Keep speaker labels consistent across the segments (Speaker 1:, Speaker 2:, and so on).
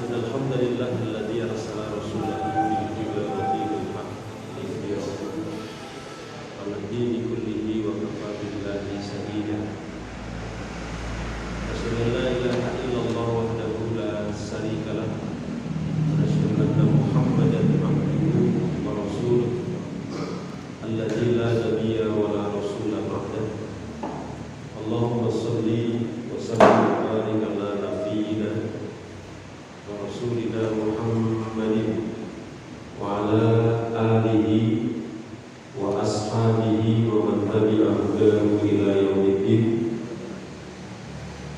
Speaker 1: إن الحمد لله الذي أرسل رسوله بالهدى ودين الحق ليظهره على الدين كله وكفى بالله شهيدا. أشهد أن لا إله إلا الله وحده لا شريك له وأشهد أن محمدا عبده ورسوله الذي لا نبي ولا رسول بعده. اللهم صل وسلم وبارك على نبينا ورسولنا محمد وعلى آله وأصحابه ومن تبع هداه إلى يوم الدين.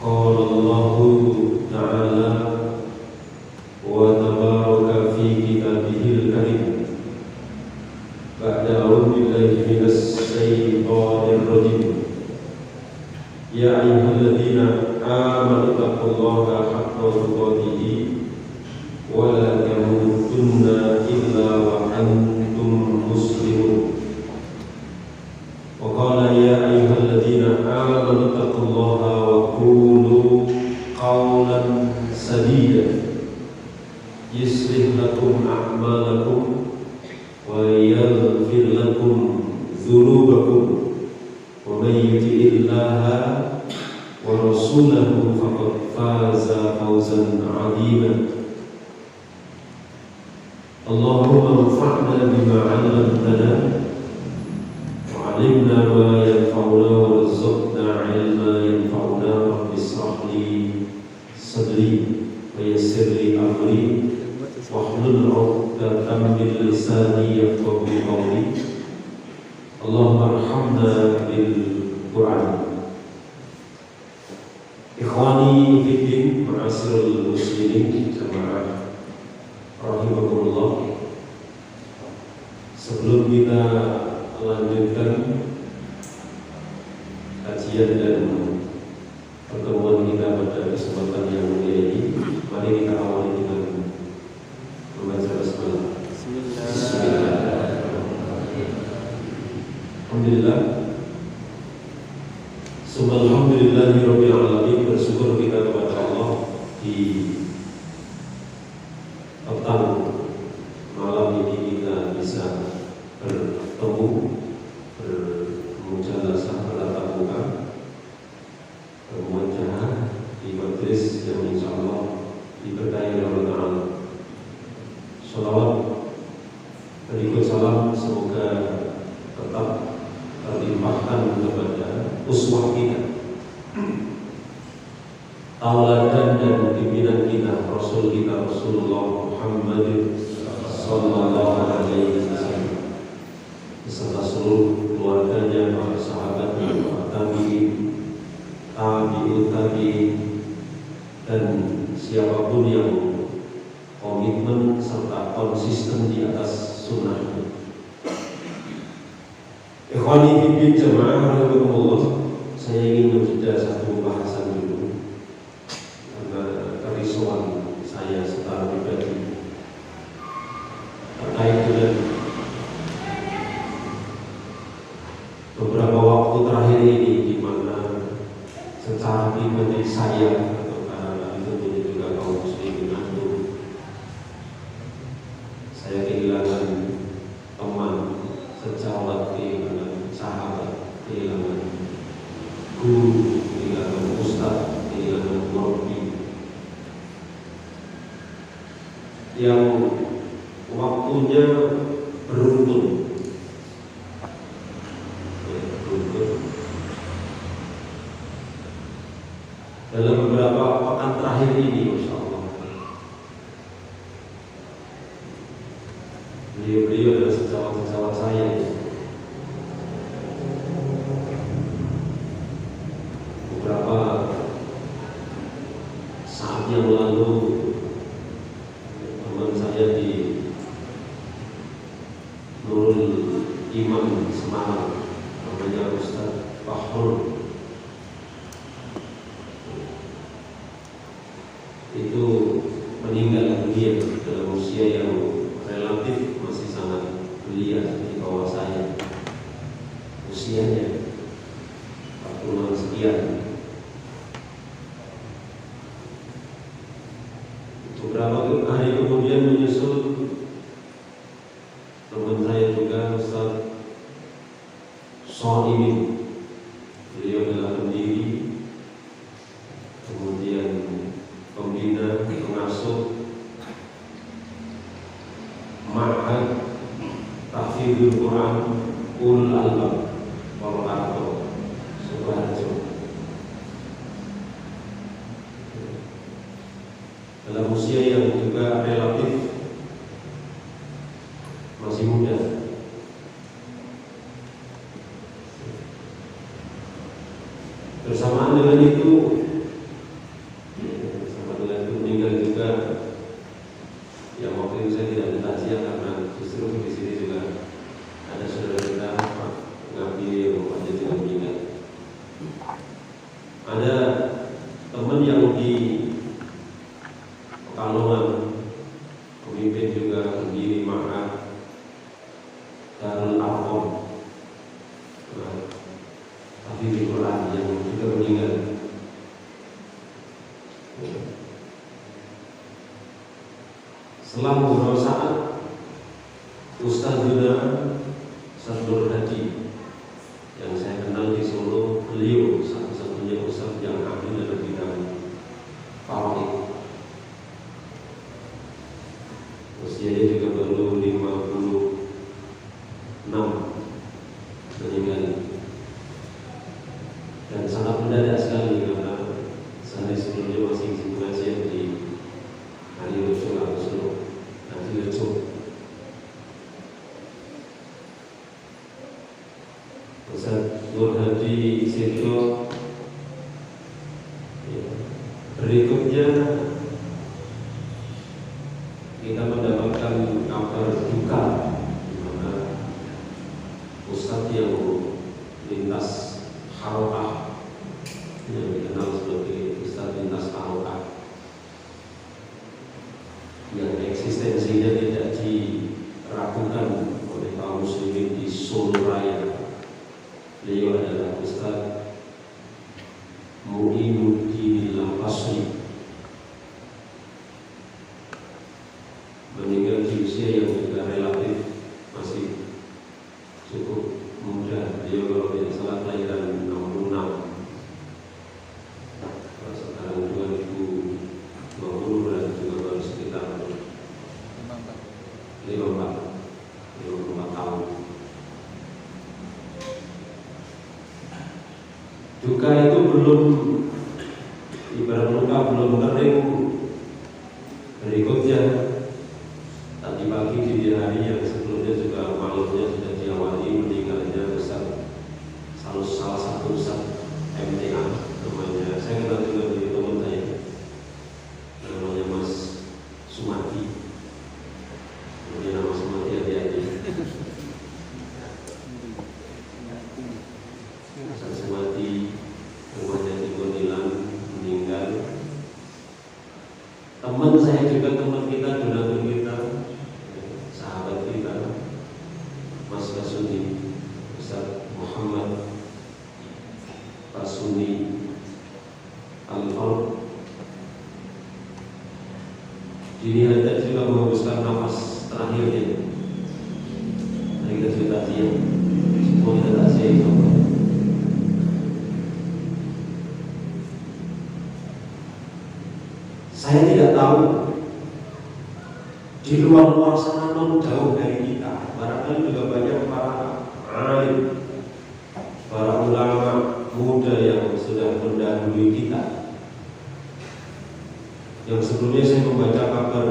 Speaker 1: قال الله تعالى وتبارك في كتابه الكريم بعد أعوذ بالله من الشيطان الرجيم. يا أيها الذين آمنوا اتقوا الله حق تقاته ولا تموتن إلا وأنتم مسلمون. وقال يا أيها الذين آمنوا اتقوا الله وقولوا قولا سديدا يصلح لكم أعمالكم ويغفر لكم ذنوبكم ومن يطع الله ورسوله فقد فاز فوزا عظيما. اللهم انفعنا بما علمتنا وعلمنا ما ينفعنا وارزقنا علما ينفعنا. رب اشرح لي صدري ويسر لي امري واحلل عقدة من لساني يفقهوا قولي. اللهم ارحمنا بالقرآن. Ikhwani fiddin, ma'asyiral muslimin, jamaah rahimakumullah. Sebelum kita lanjutkan kajian dan pertemuan kita pada kesempatan yang mulia ini, mari kita awali dengan membaca basmalah. Alhamdulillah. Alhamdulillahirabbil alamin. Bersyukur kita kepada Allah di petang malam ini kita bisa bertemu, bermujalasah, bertatap muka, bermuajahah di majelis yang insyaallah diberkahi oleh Allah Ta'ala. Shalawat berikut salam semoga tetap terlimpahkan kepada uswah kita, tauladan dan pimpinan kita, Rasul kita Rasulullah Muhammad sallallahu alaihi wasallam beserta seluruh keluarganya, para sahabatnya, para tabi'in, tabi'ut tabi'in, dan siapapun yang komitmen serta konsisten di atas sunnahnya. Ikhwani fiddin, jamaah rahimakumullah. Saya ingin menjeda satu pembahasan dulu karena kerisauan saya secara pribadi terkait dengan beberapa waktu terakhir ini, di mana secara pribadi saya atau tentunya juga kaum muslimin antum, saya kehilangan teman sejawat, kehilangan sahabat, kehilangan guru, kehilangan ustaz, kehilangan murabbi yang waktunya beruntun. Dalam beberapa pekan terakhir ini, Masya Allah, beliau adalah sejawat-sejawat saya. Beberapa saat yang lalu teman saya di Nurul Imam Semarang, namanya Ustaz Fahrul, itu meninggal dunia dalam usia yang relatif masih sangat belia di bawah saya usianya, 40 sekian. Beberapa hari kemudian menyusul teman saya juga, Ustaz Soimin. Beliau adalah pendiri, kemudian pembina, pengasuh Ma'had Tahfidzul Quran Ulul Albab Purwokerto, Sukoharjo. Dalam usia yang juga relatif masih muda. Bersamaan dengan itu, meninggal juga yang waktu itu saya tidak bertazkiah karena justru di sini juga ada saudara kita Pak Ngabi rupanya juga meninggal. Ada teman yang di Pekalongan, pemimpin juga pendiri Ma'had Darul Arqam Tahfidzul Quran yang juga meninggal. Selang beberapa saat, Ustaz Nur Hadi yang saya kenal di Solo, beliau satu-satunya ustaz yang ahli dalam bidang faraid. Usianya juga baru 56 meninggal, dan sangat mendadak sekali karena saya sebelumnya masih pengajian di Ali Rasul nanti lucu. Ustaz Nur Hadi Sirko. Berikutnya kita mendapatkan kabar duka di mana Ustaz yang lintas harokah, yang dikenal sebagai Ustaz lintas harokah, yang eksistensinya tidak diragukan oleh kaum muslimin di Solo Raya. Beliau adalah Ustaz Mu'inuddin Al-Basri, meninggal di usia yang juga relatif masih cukup muda. Beliau kalau tidak salah kelahiran 66, sekarang 2020 berarti juga baru sekitar 54 tahun. Duka itu belum, ibarat luka belum kering. Berikutnya tadi pagi di hari yang sebelumnya juga malamnya sudah diawali meninggalnya Ustaz, salah satu Ustaz MTA namanya. Saya kenal juga dari teman saya, namanya Mas Sumati. Kemudian nama Sumati adik-adik. Ustaz Sumati rumahnya di Gondilan meninggal. Teman saya juga, teman kita, donatur kita, sahabat kita, Mas Kasuni, Ustaz Muhammad Kasuni Al-Fard. Dini hari juga menghembuskan nafas terakhirnya. Mari kita cerita dia, semua kita takziah itu. Saya tidak tahu di luar sana non jauh dari kita, barangkali juga banyak para alim, para ulama muda yang sudah mendahului kita. Yang sebelumnya saya membaca kabar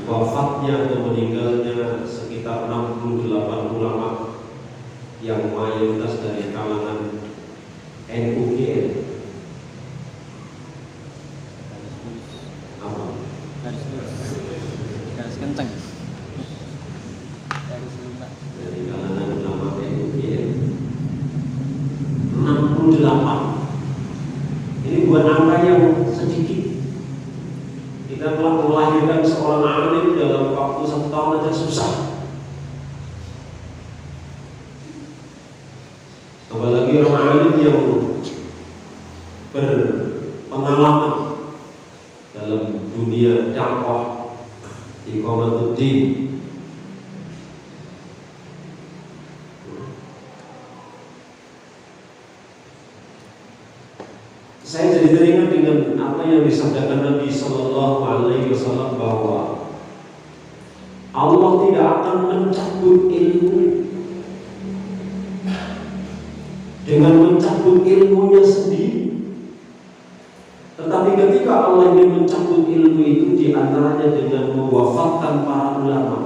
Speaker 1: wafatnya atau meninggalnya sekitar 68 ulama yang mayoritas dari kalangan NU/GN.
Speaker 2: Garis kenceng.
Speaker 1: Dari kalangan ulama NU/GN 68. Ini bukan angka yang sedikit. Kita telah melahirkan seorang alim dalam waktu 1 tahun aja susah. Apalagi orang alim yang berpengalaman dalam dunia dakwah iqamatuddin. Saya jadi teringat dengan apa yang disabdakan Nabi Sallallahu Alaihi Wasallam bahwa Allah tidak akan mencabut ilmu dengan mencabut ilmunya sendiri, tetapi ketika Allah ingin mencabut ilmu itu diantaranya dengan mewafatkan para ulama.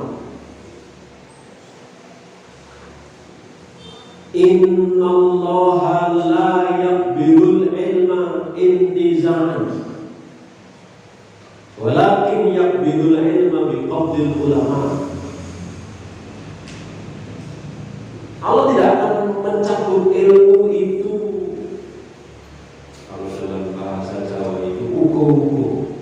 Speaker 1: Innallaha la yaqbidul ilma intiza'an walakin yaqbidul ilma biqabdil ulama. Allah tidak akan mencabut ilmu itu, kalau dalam bahasa Jawa itu ugo-ugo.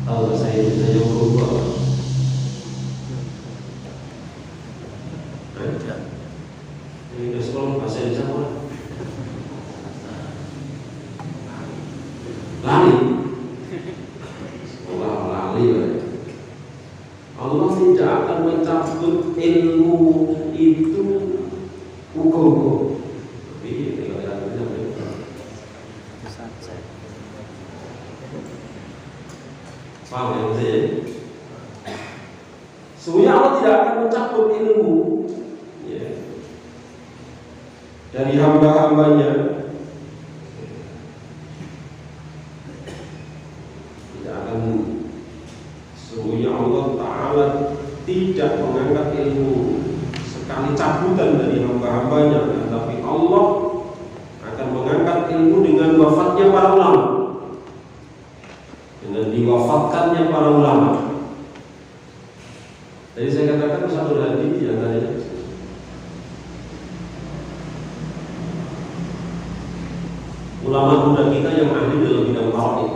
Speaker 1: Kalau saya ugo-ugo apa? Ini sekolah bahasa Jawa. Lali. Sekolah lali. Allah tidak akan mencabut ilmu itu ugo-ugo. Tapi paham ya maksudnya? Sebenarnya Allah tidak akan mencabut ilmu dari hamba-hambanya. Tidak akan, sesungguhnya Allah Ta'ala tidak mengangkat ilmu sekali cabutan dari hamba-hambanya, tetapi Allah akan mengangkat ilmu dengan wafatnya para ulama, dengan diwafatkannya para ulama. Jadi saya katakan satu hadis di antaranya, ulama muda kita yang ahli dalam bidang faraid.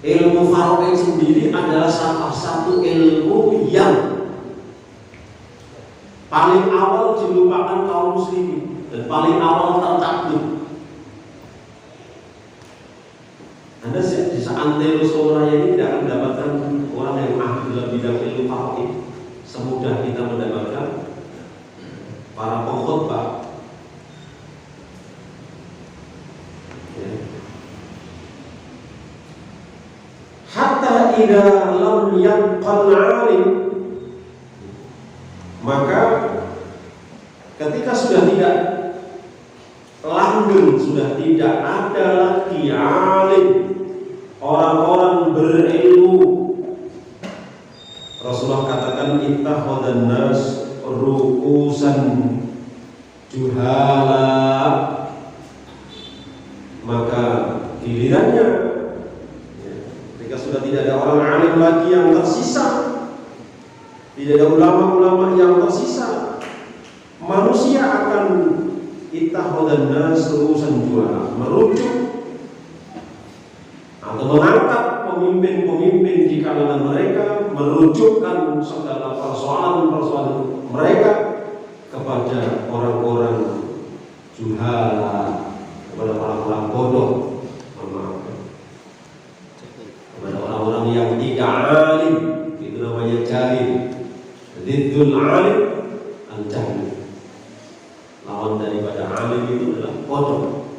Speaker 1: Ilmu faraid sendiri adalah salah satu ilmu yang paling awal dilupakan kaum muslimin dan paling awal tercabut. Anda di seantero Solo Raya ini tidak akan mendapatkan orang yang ahli dalam bidang ilmu faraid semudah kita mendapatkan para pengkhotbah. Hatta idza lam yabqal 'alim, maka ketika sudah tidak langgeng, sudah tidak ada lagi alim, orang-orang berilmu, Rasulullah katakan ittakhadhan nas ru'usan juhala, maka gilirannya sudah tidak ada orang alim lagi yang tersisa, tidak ada ulama-ulama yang tersisa, manusia akan ittakhadhan nas ru'usan juhala, merujuk atau mengangkat pemimpin-pemimpin di kalangan mereka, merujukkan segala persoalan-persoalan mereka kepada orang-orang juhala, kepada orang-orang bodoh, kepada orang-orang yang tidak alim, itu namanya jahil. Ziddul alim al-jahil, lawan daripada alim itu adalah bodoh.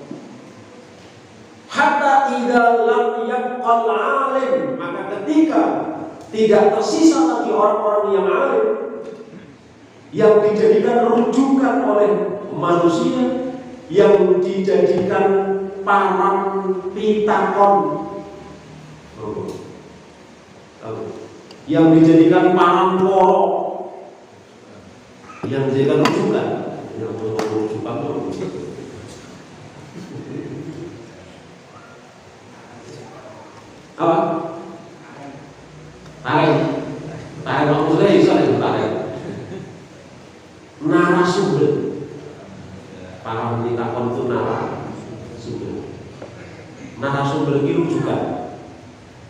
Speaker 1: Hatta idza lam yabqal alim, maka ketika tidak tersisa lagi orang-orang yang alim, yang dijadikan rujukan oleh manusia, yang dijadikan parang pitakon, yang dijadikan parang porok, yang dijadikan rujukan, yang rujukan apa? Tarik maksudnya bisa tarik. Narasumber, para penitakon itu narasumber. Narasumber itu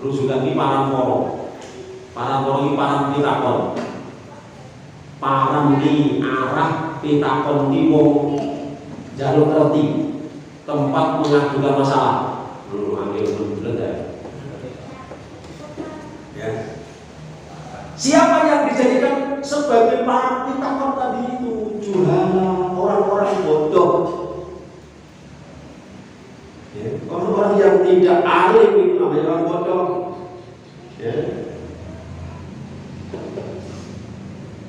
Speaker 1: rujukan ini parang porok ini parang penitakon. Parang ini arah pitakon ini wong jaluk ngerti
Speaker 2: tempat mengadukan masalah. Ambil bener ya. Ya. Siapa yang dijadikan sebagai para pitapor tadi itu? Juhala, orang-orang bodoh. Ya. Orang-orang yang tidak alim itu namanya orang bodoh. Ya.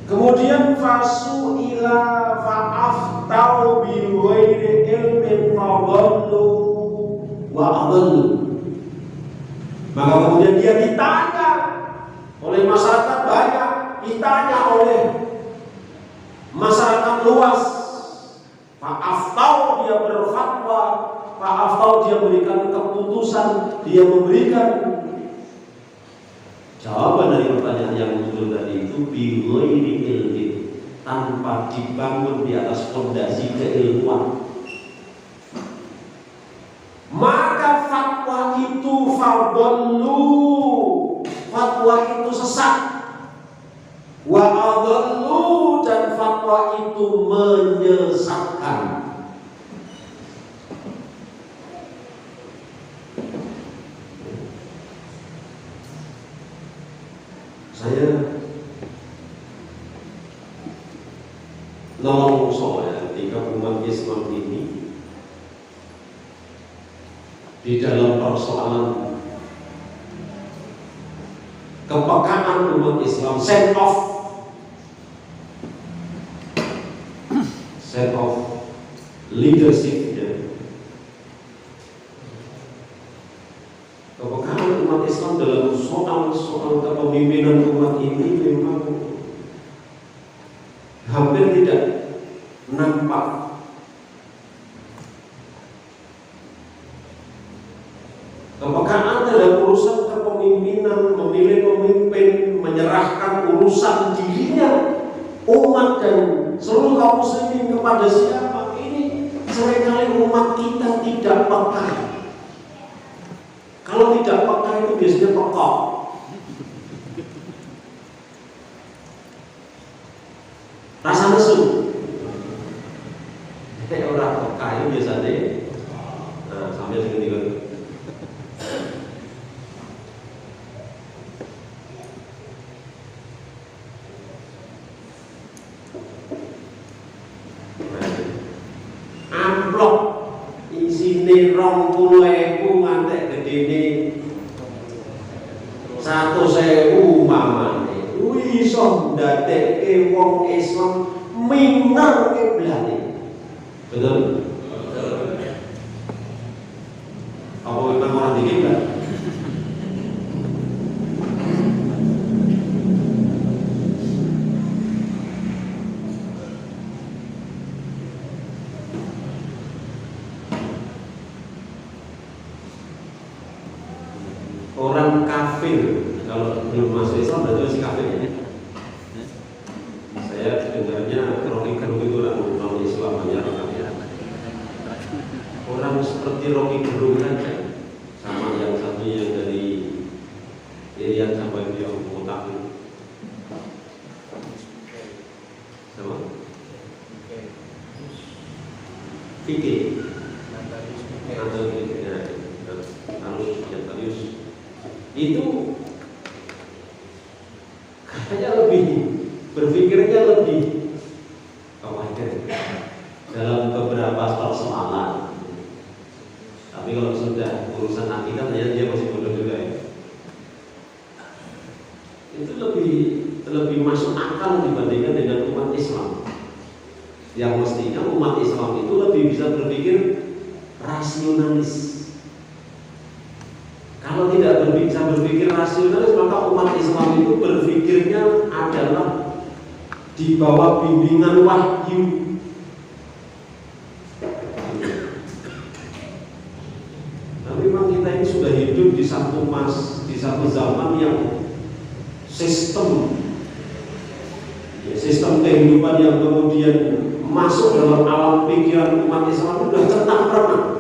Speaker 2: Kemudian fasu ila fa'aftau bi ghairi ilmin fadallu wa adallu. Maka kemudian dia ditanya oleh masyarakat banyak, ditanya oleh masyarakat luas. Fa'aftau, dia berfatwa, fa'aftau, dia memberikan keputusan, dia memberikan jawaban dari pertanyaan yang muncul tadi itu bi ghairi ilmin, tanpa dibangun di atas fondasi keilmuan. Maka fatwa itu fadallu, fatwa itu sesat, wa adallu, dan fatwa itu menyesatkan. Saya nolongso ya ketika umat Islam ini di dalam persoalan kepekaan umat Islam, sense of leadership ya. Kepekaan umat Islam dalam soal kepemimpinan umat ini memang hampir tidak nampak. Kepekaan dalam urusan kepemimpinan, memilih pemimpin, menyerahkan urusan dirinya, umat dan seluruh kaum muslimin kepada siapa, ini seringkali umat kita tidak peka. Kalau tidak peka itu biasanya pekok. Rasa nesu. Kayak orang peka itu biasanya. Nah, sambil dengan amplop isine 20.000 ngantek gedene 100.000 mamane. Kuwi iso ndadekke wong Islam minar kiblate. Betul? Apa memang orang dikit kan? Orang kafir kalau belum masuk Islam berarti masih kafir ya. Saya dengarnya Rocky Gerung itu orang Islam hanya kafir. Orang seperti Rocky Gerung saja, sama yang satu yang dari Irian sampai dia kotak itu. Sama? Fikih. Itu kayaknya lebih berpikirnya lebih khawatir dalam beberapa persoalan. Tapi kalau sudah urusan akidah, ternyata dia masih bodoh juga ya. Itu lebih masuk akal dibandingkan dengan umat Islam. Yang mestinya umat Islam itu lebih bisa berpikir rasionalis. Kalau tidak bisa berpikir rasionalis, maka umat Islam itu berpikirnya adalah di bawah bimbingan wahyu. Tapi memang kita ini sudah hidup di satu zaman yang sistem kehidupan yang kemudian masuk dalam alam pikiran umat Islam itu sudah centang perenang.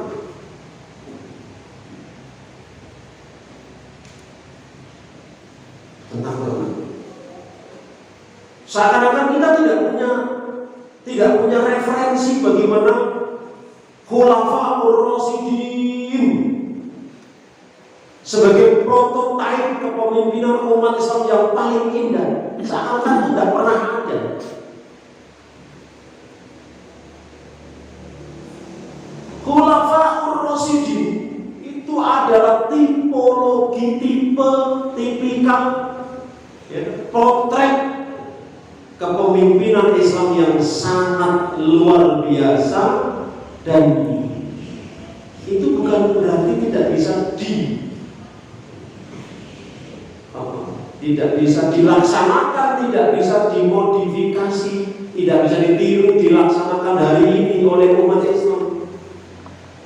Speaker 2: Seakan-akan kita tidak punya referensi bagaimana khulafa Khulafaur Rasyidin sebagai prototipe kepemimpinan umat Islam yang paling indah, seakan tidak pernah ada. Khulafaur Rasyidin itu adalah tipologi, tipikal potret kepemimpinan Islam yang sangat luar biasa, dan itu bukan berarti tidak bisa dilaksanakan, tidak bisa dimodifikasi, tidak bisa ditiru dilaksanakan hari ini oleh umat Islam.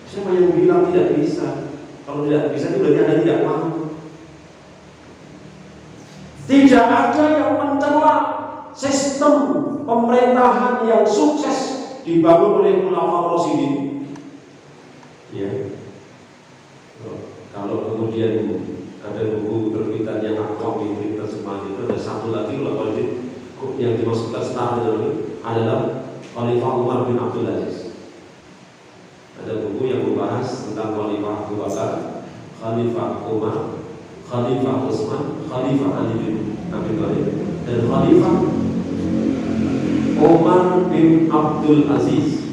Speaker 2: Siapa yang bilang tidak bisa? Kalau tidak bisa itu berarti Anda tidak mampu. Tidak ada yang mencela sistem pemerintahan yang sukses dibangun oleh Khulafaur Rasyidin. Ya. Kalau kemudian ada buku terbitan yang akom ini terjemahan itu, ada satu lagi yang dimasukkan setara ini adalah Khalifah Umar bin Abdul Aziz. Ada buku yang membahas tentang Khalifah Abu Bakar, Khalifah Umar, Khalifah Utsman, Khalifah Ali bin Abi Thalib, dan Khalifah Umar bin Abdul Aziz.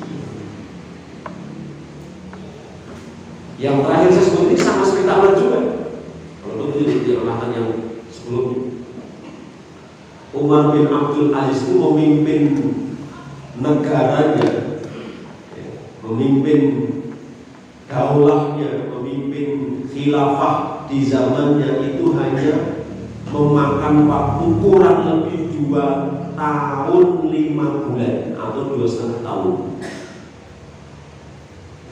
Speaker 2: Yang terakhir saya sebut ini sama spektakuler juga. Kalau itu dikenalkan yang sebelumnya. Umar bin Abdul Aziz itu memimpin negaranya, memimpin daulahnya, memimpin khilafah di zamannya itu hanya memakan waktu kurang lebih 2 tahun 5 bulan atau 2,5 tahun.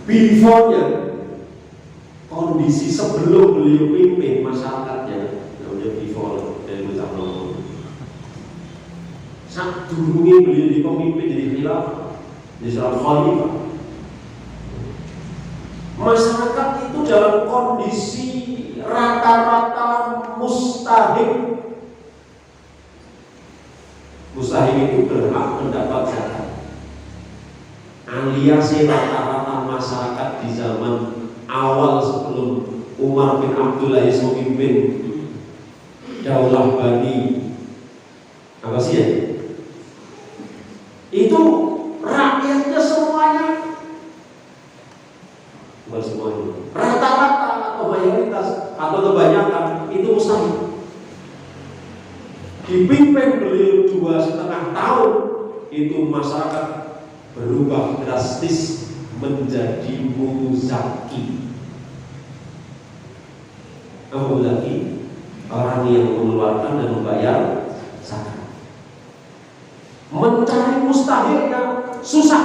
Speaker 2: Before-nya, kondisi sebelum beliau pimpin masyarakatnya, namanya before dari Muzaffar, saat dulunya beliau di pemimpin jadi khilafah, jadi seorang khalifah, masyarakat itu dalam kondisi rata-rata mustahik. Mustahik itu berhak mendapat zakat. Alias rata-rata masyarakat di zaman awal sebelum Umar bin Abdul Aziz memimpin daulah Bani Abbasiyah, itu rakyatnya semuanya, bukan semuanya, rata-rata atau mayoritas atau kebanyakan itu mustahik. Dipimpin beliau 2,5 tahun, itu masyarakat berubah drastis menjadi muzaki. Muzaki, orang yang mengeluarkan dan membayar zakat. Mencari mustahilnya susah.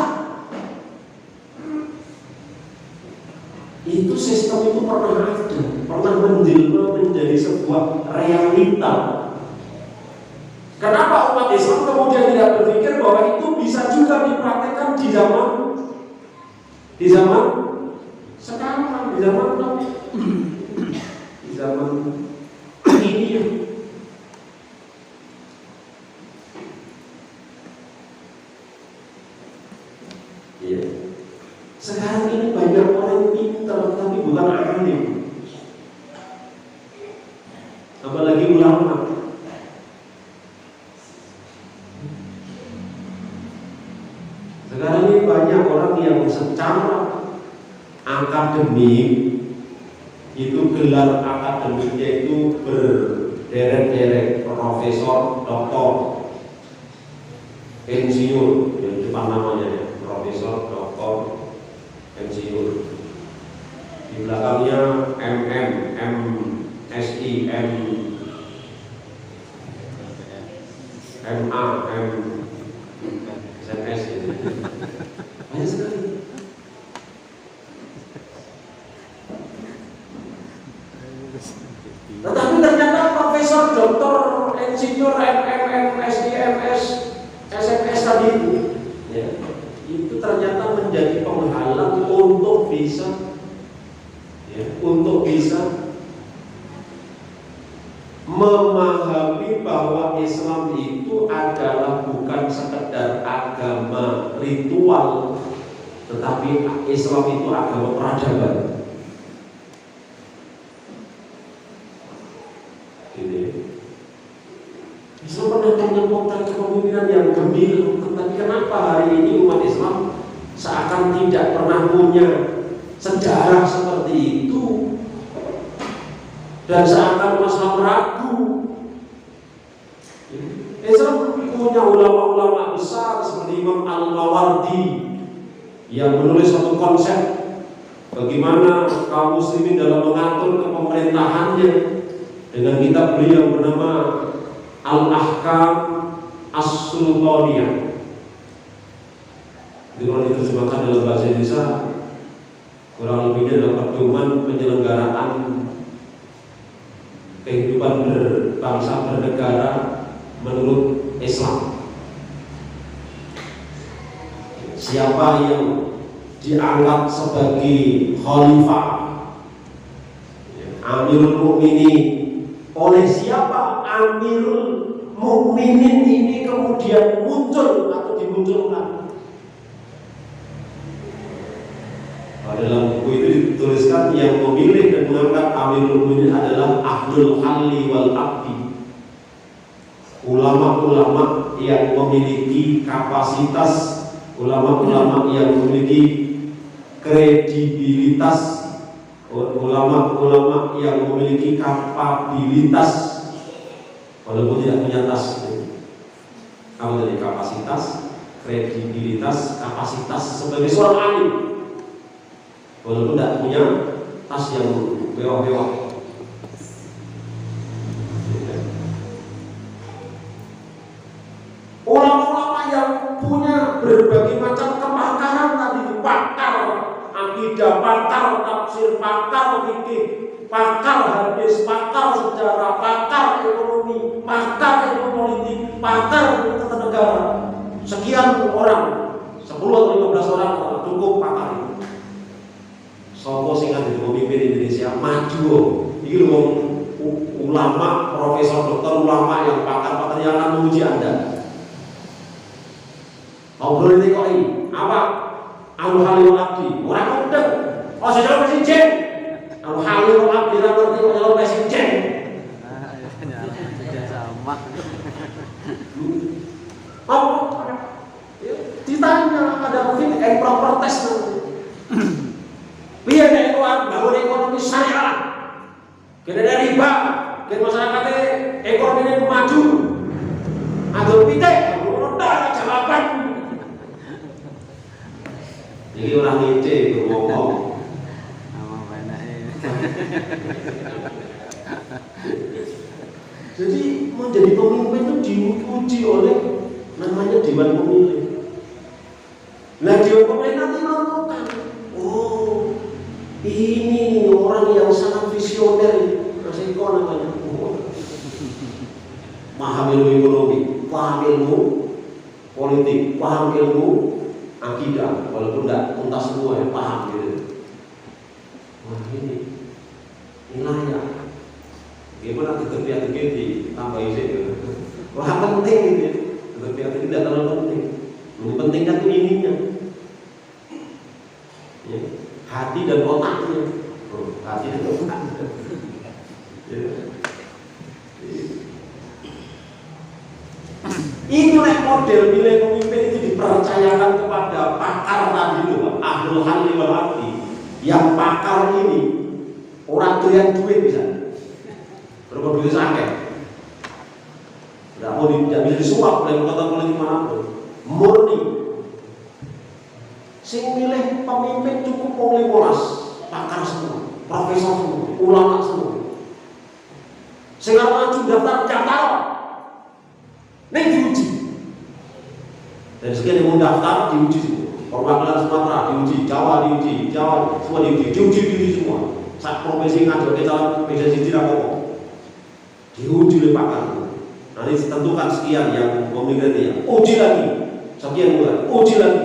Speaker 2: Itu sistem itu pernah ada, pernah menjelma menjadi sebuah realita. Kenapa umat Islam kemudian tidak berpikir bahwa itu bisa juga dipraktekkan di zaman sekarang, di zaman ini? Ya. Sekarang ini banyak orang pintar tapi bukan alim, apalagi ulama. Sekarang ini banyak orang yang secara akademik itu gelar akademiknya itu berderet-deret, profesor, doktor, insinyur, yang depan namanya ya, profesor, doktor, insinyur. Di belakangnya MM, MSI, MA, SMS gitu. Banyak sekali. Tetapi ternyata profesor, doktor, insinyur, MM, MSI, MS, SMS tadi itu, ya, itu ternyata menjadi penghalang untuk bisa, memahami bahwa Islam itu adalah bukan sekedar agama ritual, tetapi Islam itu agama peradaban. Islam pernah punya potret kepemimpinan yang gemilang, tetapi kenapa hari ini umat Islam seakan tidak pernah punya sejarah seperti itu dan seakan Islam ragu. Islam punya ulama-ulama besar seperti Imam Al-Mawardi yang menulis satu konsep bagaimana kaum muslimin dalam mengatur kepemerintahannya dengan kitab beliau bernama Al-Ahkam As-Sultaniyah. Jadi kalau diterjemahkan dalam bahasa Indonesia kurang lebihnya adalah pedoman penyelenggaraan kehidupan berbangsa bernegara menurut Islam. Siapa yang dianggap sebagai khalifah, Amirul Mukminin, oleh siapa Amirul Mukminin ini kemudian muncul atau dimunculkan. Dalam buku itu dituliskan yang memilih dan mengangkat Amirul Mukminin adalah Ahlul Halli wal Aqdi, ulama-ulama yang memiliki kapasitas, ulama-ulama yang memiliki kredibilitas, ulama-ulama yang memiliki kapabilitas walaupun tidak punya tas. Apa tadi? Kapasitas, kredibilitas, kapasitas sebagai seorang alim walaupun tidak punya tas yang mewah-mewah. Ulama-ulama yang punya berbagai macam kepakaran tadi, pakar akidah, pakar tafsir, pakar fikih, pakar hadis, pakar sejarah, pakar ekonomi, pakar ilmu politik, pakar tata negara. Sekian orang, 10 atau 15 orang cukup pakar itu. Sopo sing ada di pemimpin Indonesia maju. Iki lho ulama, profesor, dokter, ulama yang pakar-pakar yang akan menguji Anda. Ngobrol ini kok ini apa? Al-Halil Abdi, orang udah. Oh sudah presiden. Al-Halil Abdi tidak ngerti kok kalau presiden. Sama. Oh, ditanya ada mungkin proper test nanti. Biar ekonomi bangun ekonomi syariah, kena ada riba, kena masyarakatnya ekonomi ini maju. Ada pite, ada jawaban. Jadi orang ide berbohong. Jadi menjadi pemimpin itu diuji oleh namanya Dewan Pemilih. Nah Dewan Pemilih nanti menentukan, oh ini orang yang sangat visioner, Mas Eko namanya. Paham ilmu ekonomi, paham ilmu politik, paham ilmu akidah, walaupun tidak tuntas semua ya paham gitu. Wah ini layak. Gimana keterbiatan ditambah isi gitu. Wah penting gitu. Keterbiatan tidak terlalu penting. Lebih penting kan itu ininya. Ya. Hati dan otaknya. Hati dan otaknya. Ya. Inilah model nilai pemimpin itu dipercayakan kepada pakar tadi loh, Ahlul Halli wal Aqdi. Yang pakar ini orang doyan duit bisa. Berapa duit sakit? Tidak bisa disuap oleh kekuatan politik manapun. Murni. Sing milih pemimpin cukup wong 15, pakar semua, profesor semua, ulama semua. Sing arep maju daftar. Nek diuji. Dari sekian yang mendaftar diuji semua. Perwakilan Sumatera diuji, Jawa diuji, semua diuji semua. Saat profesi ngajar ke calon presiden tidak apa. Diuji oleh pakar. Nanti ditentukan sekian yang memilih uji lagi, sekian bulan, uji lagi,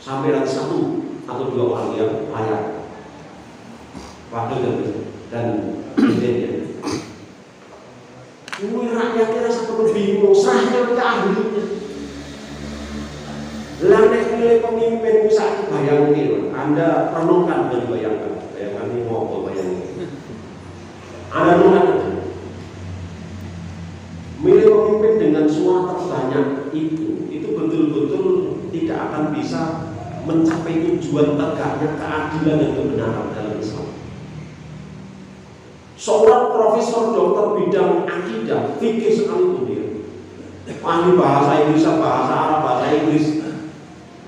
Speaker 2: sampai nanti 1 atau 2 orang yang layak. Wakil dan presidennya. Ini rakyatnya rasa perlu bingung, serahkan ke ahlinya. Lalu milih pemimpin bisa bayangin, Anda renungkan dan bayangkan ini mau bayangin. Anda renungkan aja. Milih pemimpin dengan suara terbanyak itu betul-betul tidak akan bisa mencapai tujuan tegaknya keadilan dan kebenaran dalam Islam. Seorang profesor dokter bidang akidah, fikih sekalipun dia, ahli bahasa Inggris, bahasa Arab, bahasa Inggris,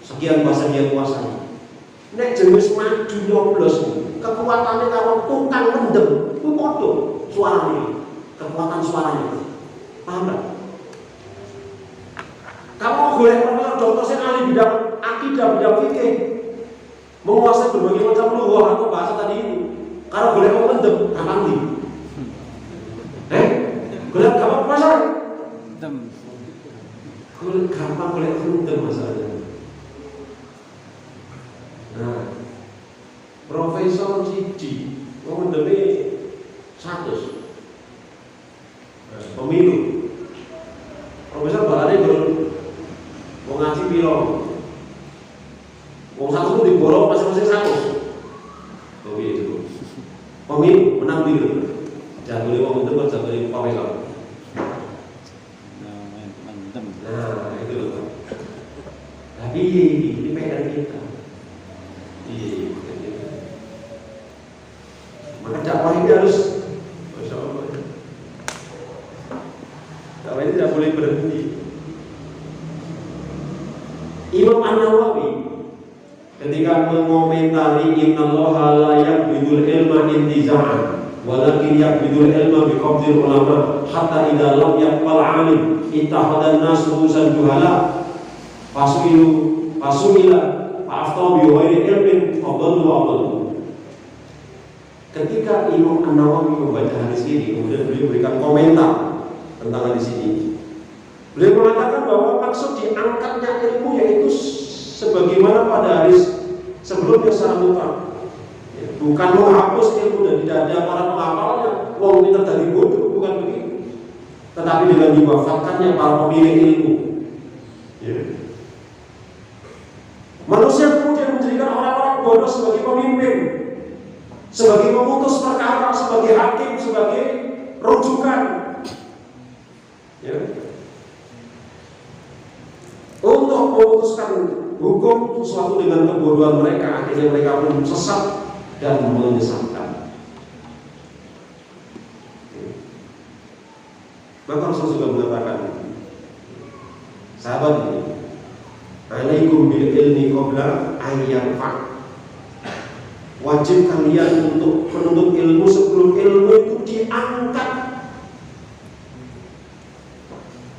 Speaker 2: sekian bahasa dia kuasai. Nek jenis maju nyoblos, kekuatannya kalau tukang mendem, itu bodoh suaranya, kekuatan suaranya. Paham tak? Kamu boleh profesor dokter yang ahli bidang akidah, bidang fikih, menguasai berbagai macam lughah atau bahasa tadi itu. Kalau boleh kamu mendem, gampang nih. Boleh gampang pasar? Gampang boleh mendem masalahnya. Nah, Profesor Siji mau mendemi 100 pemilu. Profesor balane belum mau ngaji piro. Wong 100 pun diborong masing-masing 100. Oh gitu. Pemilu menang pemilu. Jangan boleh wong itu jangan boleh profesor. Nah, itu loh. Tapi ini PR kita. Maka dakwah ini harus, Masya Allah, dakwah ini tidak boleh berhenti. Imam An-Nawawi ketika mengomentari innallaha la yaqbidul ilma intiza'an walakin yaqbidul ilma biqabdil ulama hatta idza lam yaqbal 'alim ittahadan nas ru'usan juhala fasumila fa'aftau bi ghairi ilmin fadallu wa adallu. Ketika Imam An-Nawawi membaca hadis ini, kemudian beliau memberikan komentar tentang hadis ini. Beliau mengatakan bahwa maksud diangkatnya ilmu yaitu sebagaimana pada hadis sebelumnya secara mutlak, bukan menghapus ilmu dan tidak ada para penghafalnya, wong pintar dari bodoh, bukan begitu. Tetapi dengan diwafatkannya para pemilik ilmu. Manusia kemudian menjadikan orang-orang bodoh sebagai pemimpin, sebagai pemutus perkara, sebagai hakim, sebagai rujukan. Untuk memutuskan hukum sesuatu dengan kebodohan mereka, akhirnya mereka pun sesat dan menyesatkan. Maka Rasul juga mengatakan, sahabat ini, alaikum bil ilmi qabla ayyanfa'. Wajib kalian untuk menuntut ilmu sebelum ilmu itu diangkat.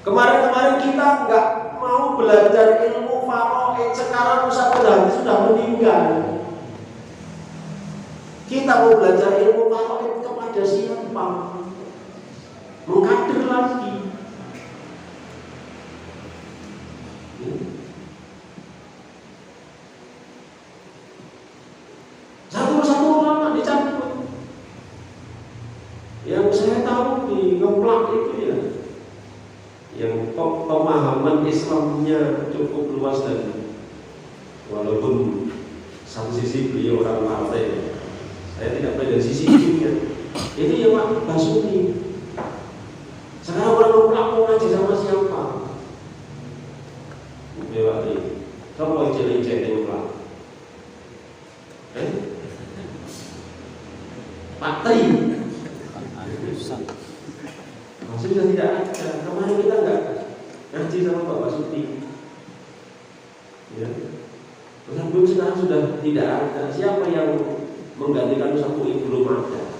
Speaker 2: Kemarin kita nggak mau belajar ilmu faraid, sekarang Ustaz Hadi sudah meninggal. Kita mau belajar ilmu faraid kepada siapa? Mengkader lagi. Satu-satu ulama dicabut. Yang saya tahu di ngeplak itu ya, yang pemahaman Islamnya cukup luas dan walaupun satu sisi beliau orang partai, saya tidak pernah dari sisi hidupnya. Itu ya Pak Basuki. Sekarang orang ngeplak mau ngaji sama siapa? Dewa ini, kamu ijek-ijek ngeplak. Pak Tri sudah tidak ada. Kemarin kita enggak ngaji sama Pak Basuki, ya. Terus sekarang sudah tidak ada. Siapa yang menggantikan satu itu belum ada.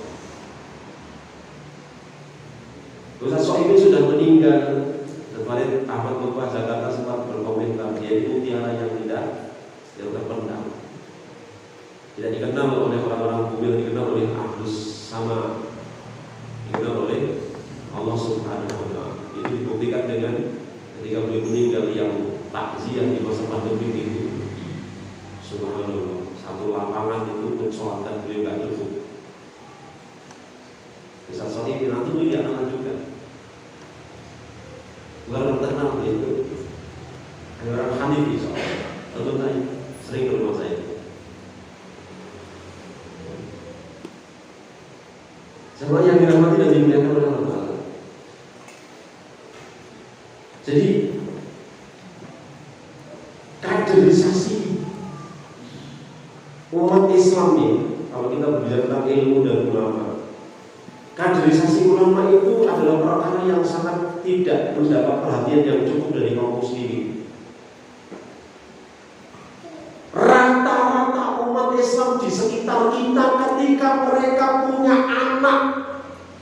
Speaker 2: Ustaz Sohibin sudah meninggal. Kemarin Ahmad Mubarak Jakarta sempat berkomentar, dia itu mutiara yang terpendam, tidak dikenal oleh orang-orang bumi, dikenal oleh Ahlus Sama, dikenal oleh Allah Subhanahu wa Ta'ala. Itu dibuktikan dengan ketika beliau meninggal yang takziah di masa pandemi itu. Subhanallah, satu lapangan itu untuk sholat beliau gak cukup. Bisa sholat ini nanti beliau akan juga. Bukan orang terkenal itu, ada orang Hanifi soalnya. Tentu Jemaah yang dirahmati dan dimuliakan oleh Allah Ta'ala. Jadi kaderisasi umat Islam ini, kalau kita berbicara tentang ilmu dan ulama, kaderisasi ulama itu adalah perkara yang sangat tidak mendapat perhatian yang cukup dari kaum muslimin. Rata-rata umat Islam di sekitar kita ketika mereka punya anak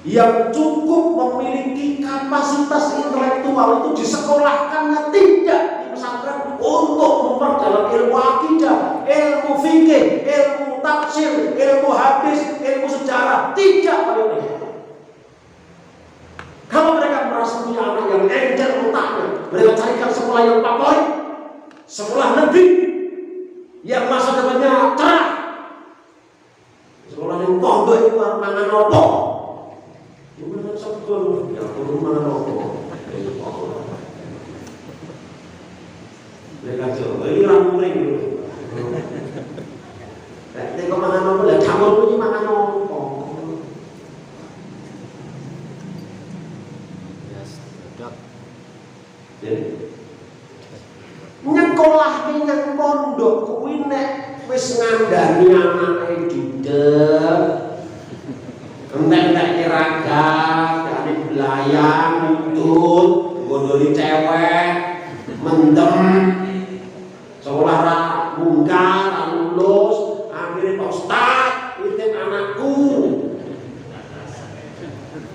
Speaker 2: yang cukup memiliki kapasitas intelektual itu disekolahkannya tidak di pesantren untuk memperdalam ilmu akidah, ilmu fikih, ilmu tafsir, ilmu hadis, ilmu sejarah, tidak boleh. Kalau mereka merasa punya anak yang encer otaknya, mereka carikan sekolah yang favorit, sekolah negeri yang masa depannya cerah, sekolah yang pondok itu mangan nopo, gimana sekolah yang turun mangan nopo, mereka coba ini ramuring, tengok mangan nopo, lihat campur ini mangan nopo. Nyekolah nang pondok kuwi nek wis ngandani anake judeg entek-entek kiragat kali belayang nutut gondoli cewek mendem sekolah ra munggah ra lulus akhire Pak Ustaz titip anakku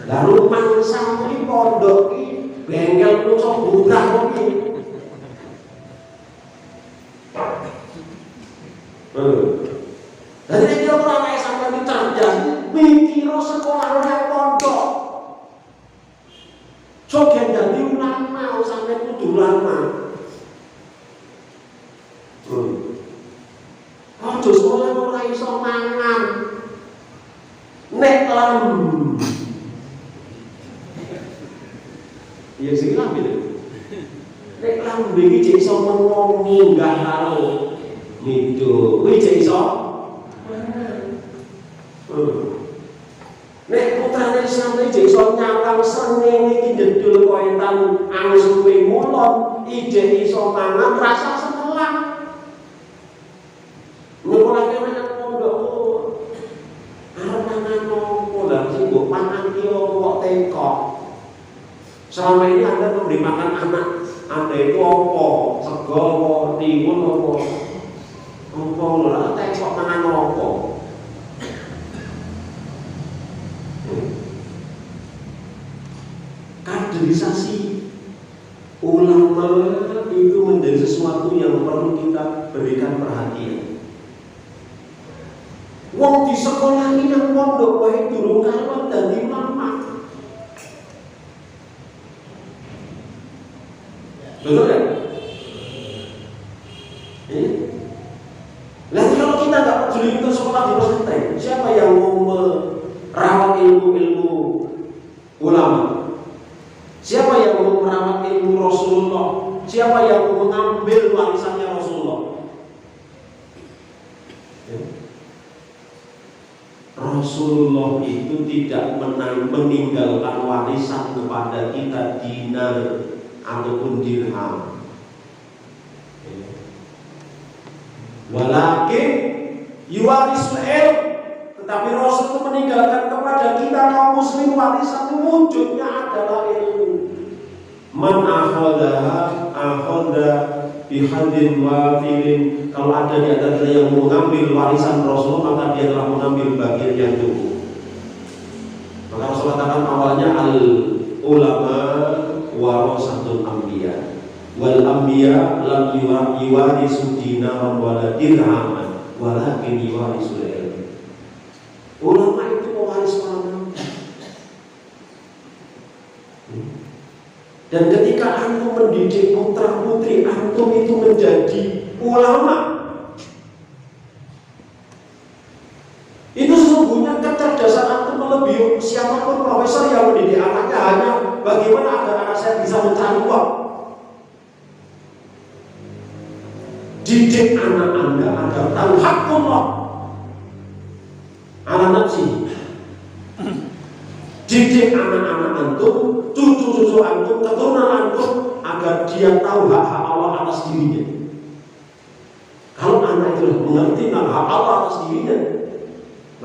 Speaker 2: lalu mangsa kuwi pondok iki bengkel lu sok bubrah kuwi. Jadi dia orang yang sampai cerdas, mikir sekolah yang pondok. Coba jadi ulama sampai kudu ulama. Ojo sekolah ora iso mangan. Nek lam. Ya sing lam iki. Nek lam iki cek iso ngomongi enggak karo itu, kuwi cek iso. Nek putrane sampe cek iso nyakang srengenge iki jedul koentan angus kuwi mulon, ije iso mangan rasa setelah. Nyekolah kene nang pondok arep mangan opo lah sing mbok mangan ki kok tekok. Selama ini Anda memberi makan anak Anda itu opo, sego opo, timun opo. Opo lho, tekok mangan opo. Kaderisasi ulama itu menjadi sesuatu yang perlu kita berikan perhatian. Wong di sekolah ini yang pondok wae durung karuan dadi ulama. Betul kan? Lalu kalau kita nggak peduli ke sekolah di pesantren, siapa yang mau merawat ilmu ulama? Siapa yang mau merawat ilmu Rasulullah? Siapa yang mau mengambil warisannya Rasulullah? Rasulullah itu tidak meninggalkan warisan kepada kita dinar ataupun dirham. Walakin yuwarisul ilm, tetapi Rasul itu meninggalkan kepada kita kaum muslim warisan wujudnya adalah ilmu. Man akhadha bihadin wafilin. Kalau ada di antara yang mengambil warisan Rasul, maka dia telah mengambil bagian yang cukup. Maka Rasul katakan awalnya al ulama warasatul anbiya. Wal anbiya lam yuwarisu dinaran wala dirhaman walakin yuwarisul ilm. Ulama itu pewaris para nabi. Dan ketika antum mendidik putra putri antum itu menjadi ulama, itu sesungguhnya kecerdasan antum melebihi siapapun profesor yang mendidik anaknya hanya bagaimana agar anak saya bisa mencari uang. Didik anak Anda agar tahu hakullah ala nafsi. Didik anak-anak antum, cucu-cucu antum, keturunan antum agar dia tahu hak-hak Allah atas dirinya. Kalau anak itu mengerti hak Allah atas dirinya,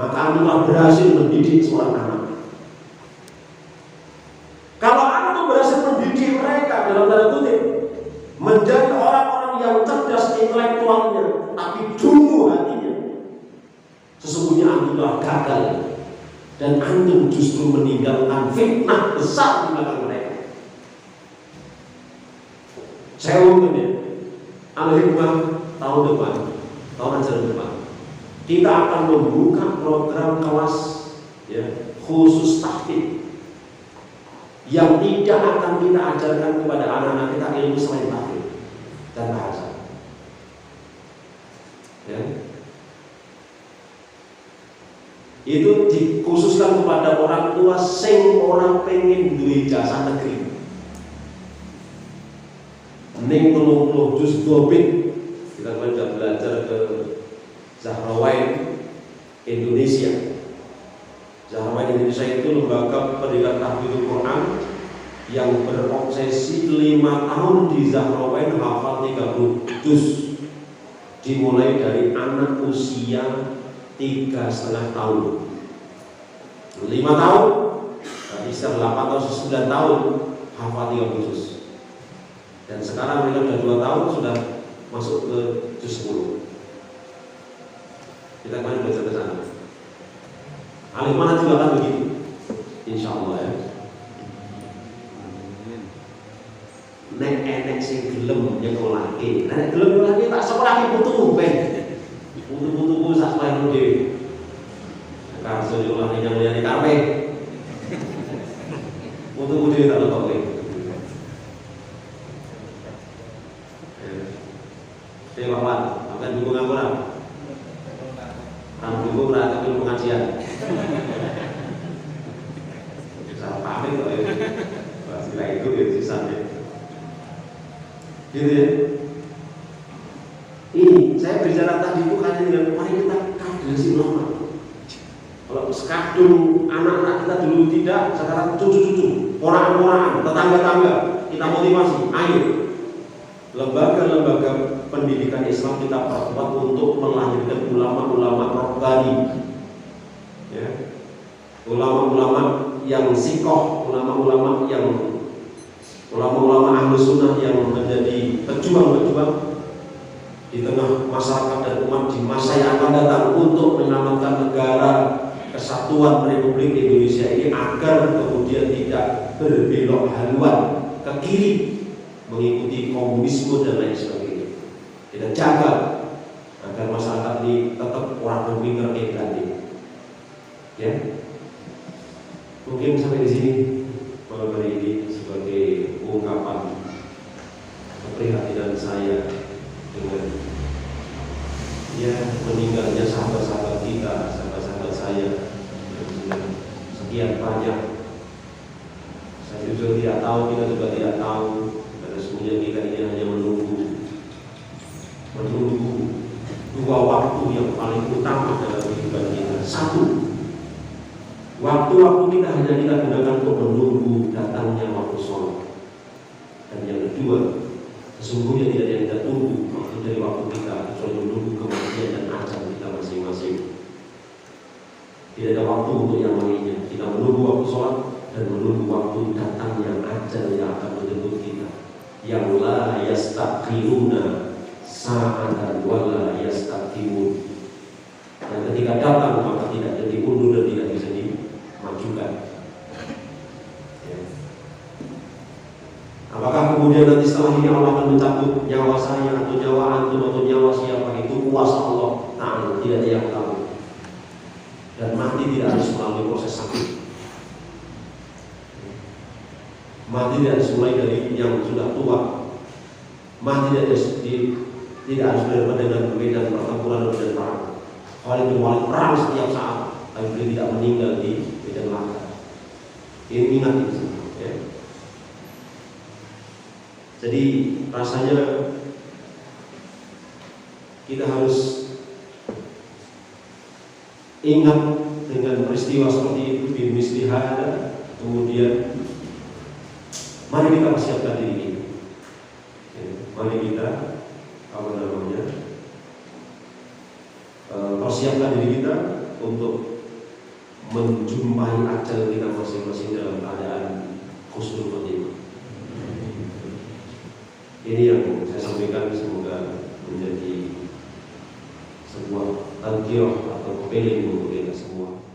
Speaker 2: maka antum telah berhasil mendidik seorang anak. Kalau antum berhasil mendidik mereka dalam tanda kutip menjadi orang-orang yang cerdas intelektualnya, tapi dungu hatinya, sesungguhnya antum telah gagal. Dan antum justru meninggalkan fitnah besar di belakang mereka. Saya umumkan ya, Al-Hikmah tahun depan, tahun ajaran depan, kita akan membuka program kelas ya, khusus tahfidz yang tidak akan kita ajarkan kepada anak-anak kita ilmu selain tahfidz dan bahasa. Ya. Itu dikhususkan kepada orang tua sing orang pengen duwe jasa negeri. Ning 30 juz dobit kita sudah belajar ke Zahrawain Indonesia. Zahrawain Indonesia itu lembaga pendidikan tahfidzul Quran yang berobsesi 5 tahun di Zahrawain hafal 30 juz, dimulai dari anak usia 3,5 tahun, 5 tahun, berarti sekitar 8 atau 9 tahun hafal 30 juz. Dan sekarang mereka sudah 2 tahun sudah masuk ke juz 10. Kita akan belajar ke sana. Al-Hikmah juga akan begitu, insya Allah ya. Nek enek sing gelem nyekolahke, nek gelem nyekolahke tak sekolahke putu ben. Putu-putuku sak sekolah dhewe. Karso nyekolahke yang liyane karepe. Putuku dhewe tak lekokke. Dewawan, akan dukung aku ora? Ram dukung ora tapi pengajian. Salah paham kok ya. Bahasa itu ya sisanya. Gitu ya. Ini saya bicara tadi itu hanya dengan mari kita kaderasi ulama. Kalau sekadung anak-anak kita dulu tidak, sekarang cucu-cucu, orang-orang, tetangga-tetangga kita motivasi. Ayo, lembaga-lembaga pendidikan Islam kita perkuat untuk melahirkan ulama-ulama rabbani, ya. Ulama-ulama yang sikoh, ulama-ulama ahlus sunnah yang menjadi pejuang-pejuang di tengah masyarakat dan umat di masa yang akan datang untuk menyelamatkan negara kesatuan Republik Indonesia ini agar kemudian tidak berbelok haluan ke kiri mengikuti komunisme dan lain sebagainya. Kita jaga agar masyarakat ini tetap orang berpikir negatif. Ya, mungkin sampai di sini malam hari ini sebagai ungkapan keprihatinan saya dengan ya meninggalnya sahabat-sahabat kita, sahabat-sahabat saya yang sekian banyak. Saya juga tidak tahu, kita juga tidak tahu, karena semuanya kita ini hanya menunggu dua waktu yang paling utama dalam kehidupan kita. Satu, waktu-waktu kita hanya kita gunakan untuk menunggu datangnya waktu sholat. Dan yang kedua, sesungguhnya tidak ada yang kita tunggu waktu dari waktu kita, kecuali menunggu kematian dan ajal kita masing-masing. Tidak ada waktu untuk yang lainnya. Kita menunggu waktu sholat dan menunggu waktu datangnya ajal yang akan menjemput kita. Yang la yastakhiruna sa'atan wa la yastaqdimun. Dan ketika datang maka tidak jadi diundur dan tidak bisa dimajukan. Ya. Apakah kemudian nanti setelah ini Allah akan mencabut nyawa saya atau nyawa antum atau nyawa siapa itu kuasa Allah? Nah, tidak ada yang tahu. Dan mati tidak harus melalui proses sakit. Mati tidak harus mulai dari yang sudah tua. Mati tidak harus berhadapan dengan medan pertempuran dan perang. Khalid bin Walid perang setiap saat, tapi beliau tidak meninggal di medan laga. Ini ingat itu, ya. Jadi rasanya kita harus ingat dengan peristiwa seperti itu bimisli hada, kemudian mari kita persiapkan diri kita. Mari kita persiapkan diri kita untuk menjumpai ajal kita masing-masing dalam keadaan husnul khotimah. Ini yang saya sampaikan, semoga menjadi sebuah tazkirah atau peling untuk kita semua.